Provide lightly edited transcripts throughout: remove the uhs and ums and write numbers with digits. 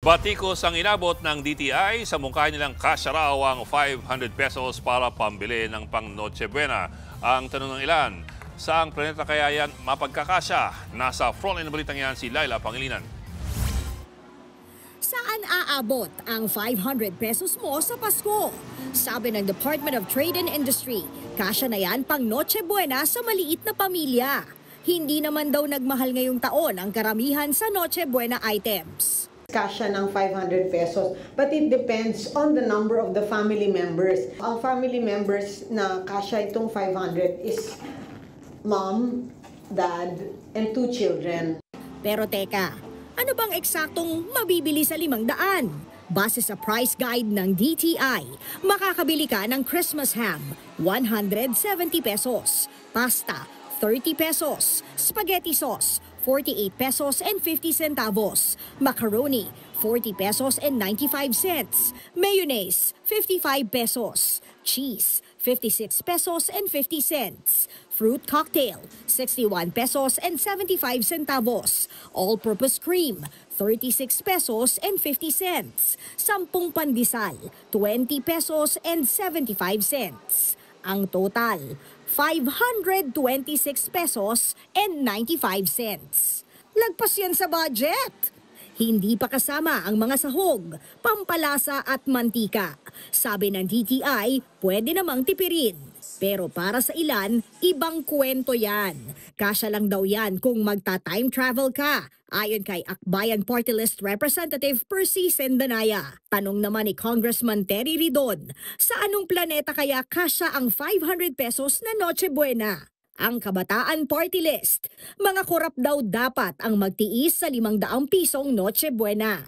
Batikos ang inabot ng DTI sa mungkahin nilang kasya raw ang 500 pesos para pambili ng pang Noche Buena. Ang tanong ng ilan, saang planeta kaya yan mapagkakasya? Nasa frontline ng balitang yan si Laila Pangilinan. Saan aabot ang 500 pesos mo sa Pasko? Sabi ng Department of Trade and Industry, kasya na yan pang Noche Buena sa maliit na pamilya. Hindi naman daw nagmahal ngayong taon ang karamihan sa Noche Buena items. Kasya ng 500 pesos, but it depends on the number of the family members. Ang family members na kasya itong 500 is mom, dad, and 2 children. Pero teka, ano bang eksaktong mabibili sa 500? Base sa price guide ng DTI, makakabili ka ng Christmas ham, 170 pesos, pasta, 30 pesos, spaghetti sauce, 48 pesos and 50 centavos, macaroni, 40 pesos and 95 cents, mayonnaise, 55 pesos, cheese, 56 pesos and 50 cents, fruit cocktail, 61 pesos and 75 centavos, all-purpose cream, 36 pesos and 50 cents, 10 pandesal, 20 pesos and 75 cents. Ang total, 526 pesos and 95 cents. Lagpas yan sa budget. Hindi pa kasama ang mga sahog, pampalasa at mantika. Sabi ng DTI, pwede namang tipirin. Pero para sa ilan, ibang kwento yan. Kasya lang daw yan kung magta-time travel ka. Ayon kay Akbayan Party List Representative Percy Sendanaya. Tanong naman ni Congressman Terry Ridon, sa anong planeta kaya kasya ang 500 pesos na Noche Buena? Ang Kabataan Party List, mga korap daw dapat ang magtiis sa 500 pisong Noche Buena.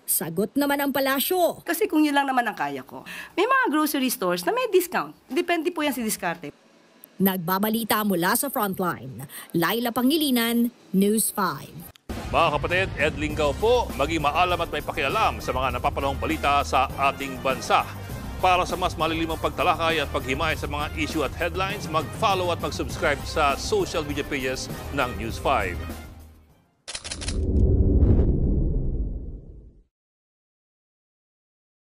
Sagot naman ang palasyo. Kasi kung yun lang naman ang kaya ko. May mga grocery stores na may discount. Depende po yan si diskarte. Nagbabalita mula sa Frontline, Laila Pangilinan, News 5. Mga kapatid, Ed Lingaw po, maging maalam at may pakialam sa mga napapanahong balita sa ating bansa. Para sa mas malilimang pagtalakay at paghimay sa mga issue at headlines, mag-follow at mag-subscribe sa social media pages ng News 5.